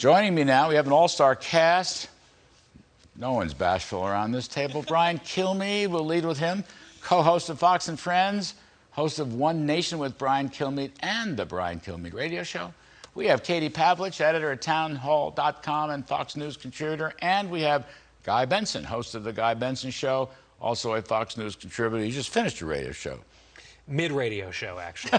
Joining me now, we have an all-star cast. No one's bashful around this table. Brian Kilmeade, we'll lead with him. Co-host of Fox and Friends, host of One Nation with Brian Kilmeade and the Brian Kilmeade Radio Show. We have Katie Pavlich, editor at townhall.com and Fox News contributor. And we have Guy Benson, host of the Guy Benson Show, also a Fox News contributor. You just finished your radio show. Mid-radio show, actually.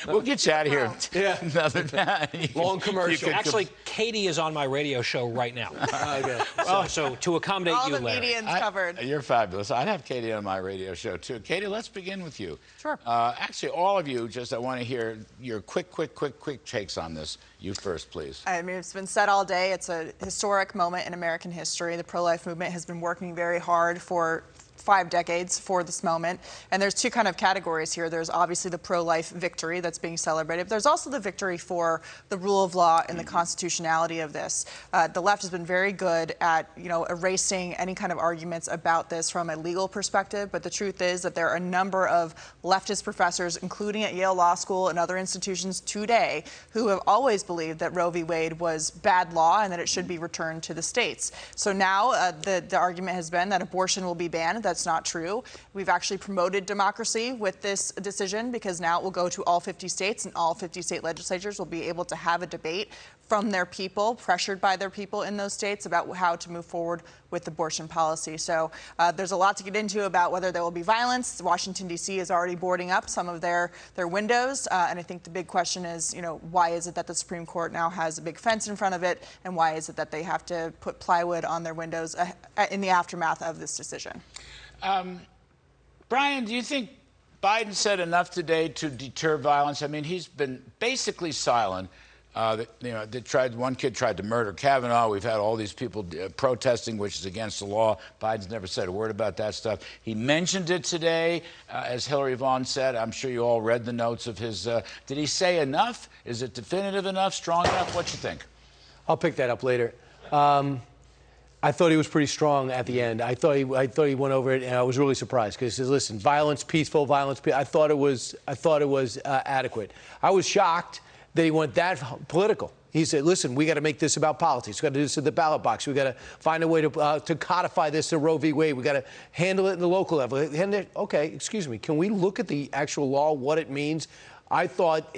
We'll get you out of here. Yeah. Another time. Long commercial. Actually, Katie is on my radio show right now. Okay. So to accommodate all you, the Larry. medians covered. You're fabulous. I'd have Katie on my radio show, too. Katie, let's begin with you. Sure. Actually, all of you, I want to hear your quick takes on this. You first, please. I mean, it's been said all day. It's a historic moment in American history. The pro-life movement has been working very hard for 5 decades for this moment. And there's two kind of categories here. There's obviously the pro-life victory that's being celebrated, but there's also the victory for the rule of law and the constitutionality of this. The left has been very good at, erasing any kind of arguments about this from a legal perspective, but the truth is that there are a number of leftist professors, including at Yale Law School and other institutions today, who have always believed that Roe v. Wade was bad law and that it should be returned to the states. So now the argument has been that abortion will be banned. That's not true. We've actually promoted democracy with this decision because now it will go to all 50 states and all 50 state legislatures will be able to have a debate from their people, pressured by their people in those states about how to move forward with abortion policy. So there's a lot to get into about whether there will be violence. Washington, D.C. is already boarding up some of their windows. And I think the big question is, why is it that the Supreme Court now has a big fence in front of it? And why is it that they have to put plywood on their windows in the aftermath of this decision? Brian, do you think Biden said enough today to deter violence? I mean, he's been basically silent. One kid tried to murder Kavanaugh. We've had all these people protesting, which is against the law. Biden's never said a word about that stuff. He mentioned it today, as Hillary Vaughn said. I'm sure you all read the notes of his. Did he say enough? Is it definitive enough, strong enough? What you think? I'll pick that up later. I thought he was pretty strong at the end. I thought he went over it, and I was really surprised because he says, "Listen, violence, peaceful violence." I thought it was adequate. I was shocked that he went that political. He said, "Listen, we got to make this about politics. We got to do this at the ballot box. We got to find a way to codify this to Roe v. Wade. We got to handle it in the local level." Okay, excuse me. Can we look at the actual law, what it means? I thought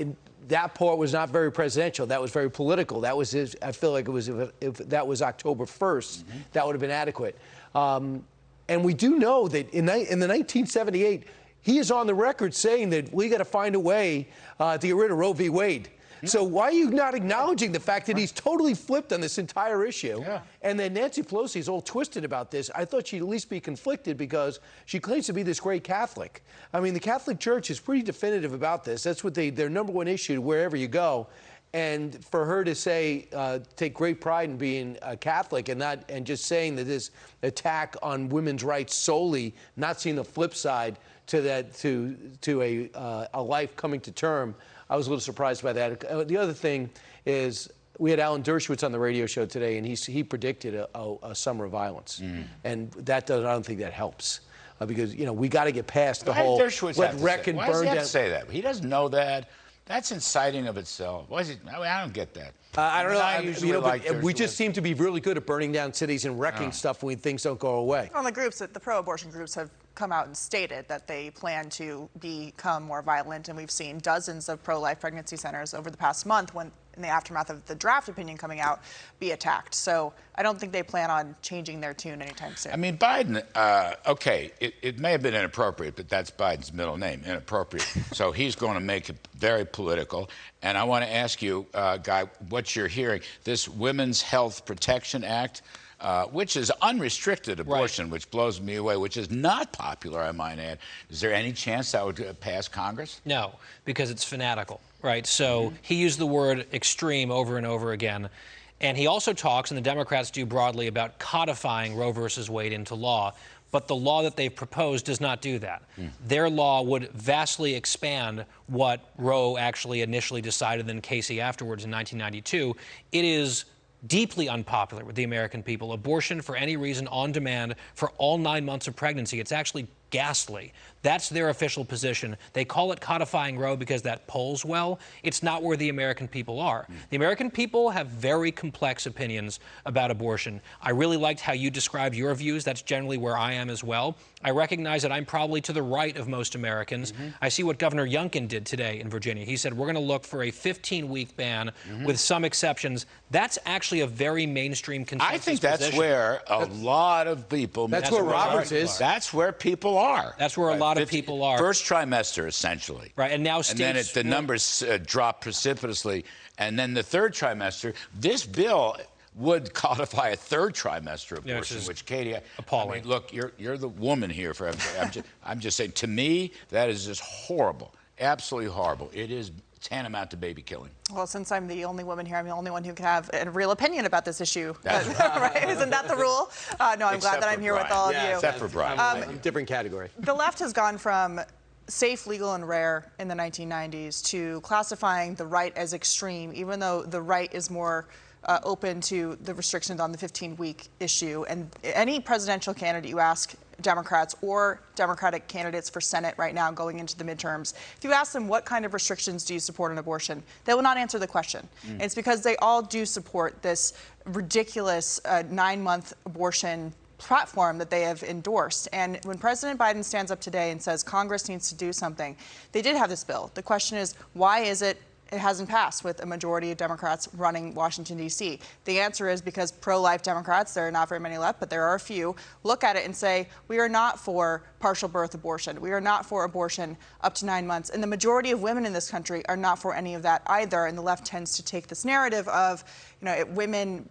that part was not very presidential. That was very political. That was his. I feel like it was if that was October 1st, that would have been adequate. And we do know that in the 1978, he is on the record saying that we got to find a way to get rid of Roe v. Wade. So why are you not acknowledging the fact that he's totally flipped on this entire issue? Yeah. And then Nancy Pelosi is all twisted about this. I thought she'd at least be conflicted because she claims to be this great Catholic. I mean, the Catholic Church is pretty definitive about this. That's what their number one issue wherever you go. And for her to say, take great pride in being a Catholic and just saying that this attack on women's rights solely, not seeing the flip side to that, to a life coming to term, I was a little surprised by that. The other thing is we had Alan Dershowitz on the radio show today, and he predicted a summer of violence. And I don't think that helps. Because, we got to get past the whole let wreck and burn down. Why does he have to say that? He doesn't know that. That's inciting of itself. Why is he? I don't get that. I don't know. We just seem to be really good at burning down cities and wrecking stuff when things don't go away. Well, the pro-abortion groups have come out and stated that they plan to become more violent, and we've seen dozens of pro-life pregnancy centers over the past month in the aftermath of the draft opinion coming out, be attacked. So I don't think they plan on changing their tune anytime soon. I mean, Biden, okay, it may have been inappropriate, but that's Biden's middle name, inappropriate. So he's going to make it very political. And I want to ask you, Guy, what you're hearing. This Women's Health Protection Act, which is unrestricted abortion, which blows me away, which is not popular, I might add. Is there any chance that would pass Congress? No, because it's fanatical. Right, so he used the word extreme over and over again. And he also talks, and the Democrats do broadly, about codifying Roe versus Wade into law. But the law that they've proposed does not do that. Their law would vastly expand what Roe actually initially decided, then Casey afterwards in 1992. It is deeply unpopular with the American people. Abortion for any reason on demand for all 9 months of pregnancy. It's actually ghastly. That's their official position. They call it codifying Roe because that polls well. It's not where the American people are. The American people have very complex opinions about abortion. I really liked how you described your views. That's generally where I am as well. I recognize that I'm probably to the right of most Americans. I see what Governor Youngkin did today in Virginia. He said we're going to look for a 15-week ban with some exceptions. That's actually a very mainstream consensus I think that's position. where a lot of people. That's where Roberts is. That's where people are. That's where a lot of people are. First trimester, essentially. Right, and now states. And then the numbers drop precipitously. And then the third trimester, this bill would codify a third trimester abortion, which Katie, appalling. I mean, look, you're the woman here. I'm just saying, to me, that is just horrible, absolutely horrible. It is tantamount to baby killing. Well, since I'm the only woman here, I'm the only one who can have a real opinion about this issue. That's right? Isn't that the rule? No, I'm glad that I'm here with all of you. Except for Brian. Different category. The left has gone from safe, legal, and rare in the 1990s to classifying the right as extreme, even though the right is more open to the restrictions on the 15-week issue. And any presidential candidate you ask, Democrats or Democratic candidates for Senate right now going into the midterms, if you ask them what kind of restrictions do you support on abortion, they will not answer the question. And it's because they all do support this ridiculous 9-month abortion platform that they have endorsed. And when President Biden stands up today and says Congress needs to do something, they did have this bill. The question is, why is it hasn't passed with a majority of Democrats running Washington, D.C.? The answer is because pro-life Democrats, there are not very many left, but there are a few, look at it and say, we are not for partial birth abortion. We are not for abortion up to 9 months. And the majority of women in this country are not for any of that either. And the left tends to take this narrative of, women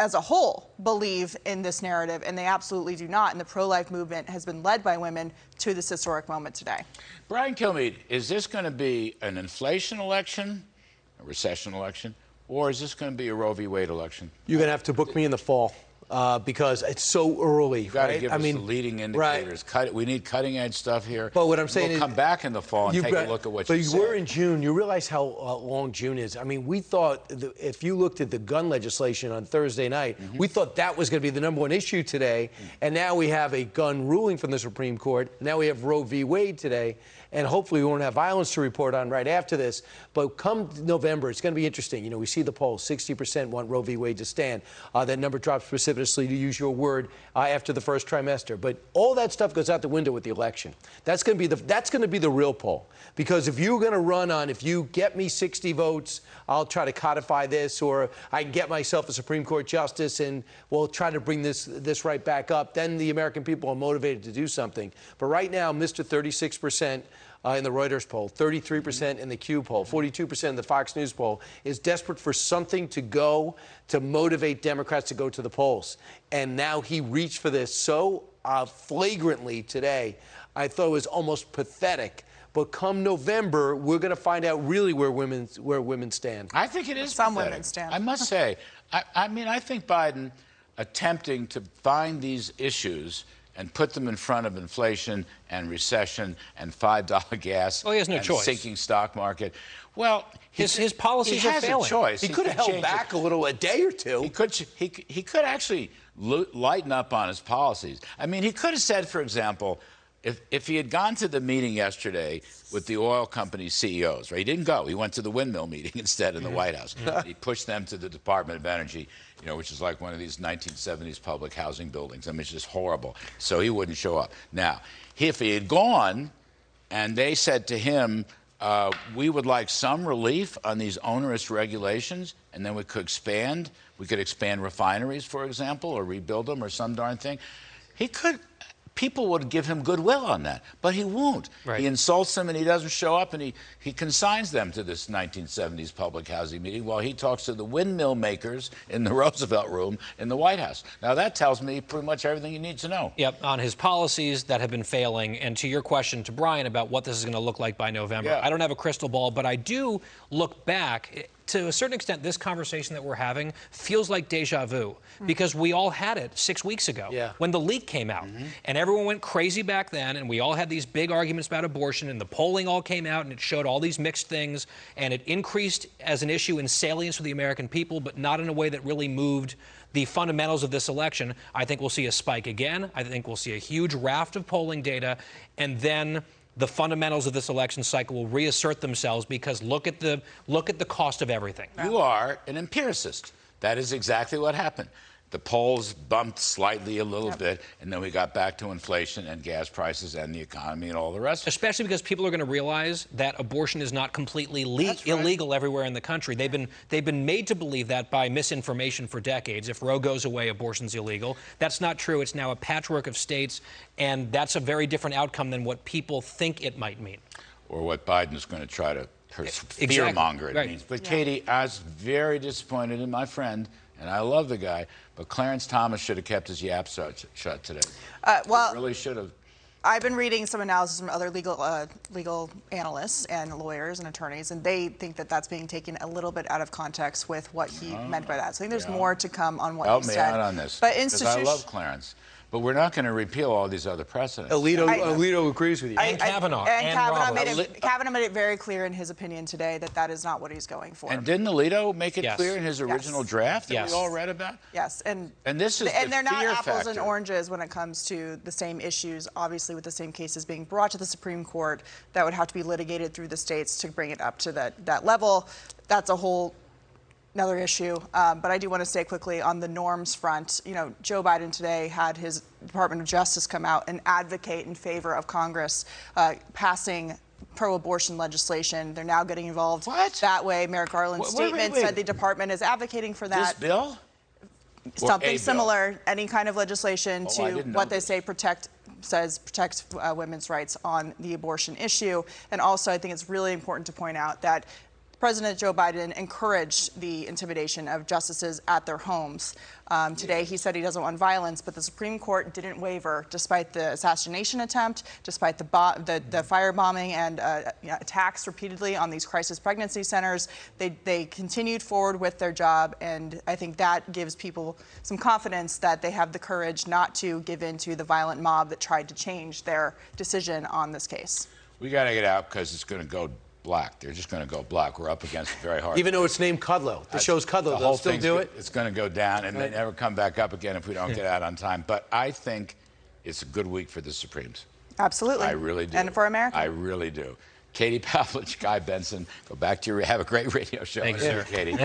as a whole believe in this narrative, and they absolutely do not. And the pro-life movement has been led by women to this historic moment today. Brian Kilmeade, is this going to be an inflation election, a recession election, or is this going to be a Roe v. Wade election? You're going to have to book me in the fall. Because it's so early. You've got to right? give us the leading indicators. Right. We need cutting-edge stuff here. But what I'm saying we'll come back in the fall and take a look at what you said. But we're in June. You realize how long June is. I mean, we thought if you looked at the gun legislation on Thursday night, we thought that was going to be the #1 issue today. And now we have a gun ruling from the Supreme Court. Now we have Roe v. Wade today. And hopefully we won't have violence to report on right after this. But come November, it's going to be interesting. We see the polls. 60% want Roe v. Wade to stand. That number drops precipitously, to use your word, after the first trimester. But all that stuff goes out the window with the election. That's going to be the real poll. Because if you're going to run on, if you get me 60 votes, I'll try to codify this, or I can get myself a Supreme Court justice and we'll try to bring this right back up, then the American people are motivated to do something. But right now, Mr. 36%. In the Reuters poll, 33% in the Q poll, 42% in the Fox News poll, is desperate for something to go to motivate Democrats to go to the polls. And now he reached for this so flagrantly today. I thought it was almost pathetic. But come November, we're going to find out really where women stand. I think it is Some pathetic. women stand. I must say, I think Biden attempting to find these issues and put them in front of inflation and recession and $5 gas he has no and choice. sinking stock market. Well, his policies are failing. A choice. He could have held back a day or two. He could actually lighten up on his policies. I mean, he could have said, for example, if he had gone to the meeting yesterday with the oil company CEOs, right? He didn't go. He went to the windmill meeting instead in the White House. He pushed them to the Department of Energy, which is like one of these 1970s public housing buildings. I mean, it's just horrible. So he wouldn't show up. Now, if he had gone and they said to him, we would like some relief on these onerous regulations, and then we could expand. We could expand refineries, for example, or rebuild them or some darn thing. He could. People would give him goodwill on that, but he won't. Right. He insults them and he doesn't show up, and he consigns them to this 1970s public housing meeting while he talks to the windmill makers in the Roosevelt Room in the White House. Now, that tells me pretty much everything you need to know. Yep, on his policies that have been failing. And to your question to Brian about what this is going to look like by November, I don't have a crystal ball, but I do look back to a certain extent, this conversation that we're having feels like deja vu because we all had it 6 weeks ago when the leak came out. And everyone went crazy back then, and we all had these big arguments about abortion, and the polling all came out, and it showed all these mixed things, and it increased as an issue in salience for the American people, but not in a way that really moved the fundamentals of this election. I think we'll see a spike again. I think we'll see a huge raft of polling data, and then the fundamentals of this election cycle will reassert themselves because look at the cost of everything. You are an empiricist. That is exactly what happened. The polls bumped slightly a little bit, and then we got back to inflation and gas prices and the economy and all the rest. Especially because people are going to realize that abortion is not completely illegal everywhere in the country. They've been made to believe that by misinformation for decades. If Roe goes away, abortion's illegal. That's not true. It's now a patchwork of states, and that's a very different outcome than what people think it might mean. Or what Biden's going to try to fear-monger it means. But Katie, I was very disappointed in my friend, and I love the guy, but Clarence Thomas should have kept his yap shut today. Well, he really should have. I've been reading some analysis from other legal analysts and lawyers and attorneys, and they think that that's being taken a little bit out of context with what he meant by that. So I think there's more to come on what he said. Help me out on this, because I love Clarence. But we're not going to repeal all these other precedents. Alito agrees with you. And Kavanaugh. Kavanaugh made it very clear in his opinion today that that is not what he's going for. And didn't Alito make it clear in his original draft that we all read about? Yes. And this is and they're not apples factor. and oranges when it comes to the same issues, obviously with the same cases being brought to the Supreme Court that would have to be litigated through the states to bring it up to that level. That's a whole another issue, but I do want to say quickly on the norms front, you know, Joe Biden today had his Department of Justice come out and advocate in favor of Congress passing pro-abortion legislation. They're now getting involved that way. Merrick Garland's statement said the department is advocating for that. This bill? Something similar, any kind of legislation to what they say protects women's rights on the abortion issue. And also, I think it's really important to point out that President Joe Biden encouraged the intimidation of justices at their homes. Today, he said he doesn't want violence, but the Supreme Court didn't waver despite the assassination attempt, despite the firebombing and attacks repeatedly on these crisis pregnancy centers. They continued forward with their job, and I think that gives people some confidence that they have the courage not to give in to the violent mob that tried to change their decision on this case. We got to get out because it's going to go black. They're just going to go black. We're up against it very hard. Even though it's named Kudlow. The show's Kudlow. They'll still do it? It's going to go down, and they never come back up again if we don't get out on time. But I think it's a good week for the Supremes. Absolutely. I really do. And for America. I really do. Katie Pavlich, Guy Benson, go back to have a great radio show. Thanks, sir. Katie.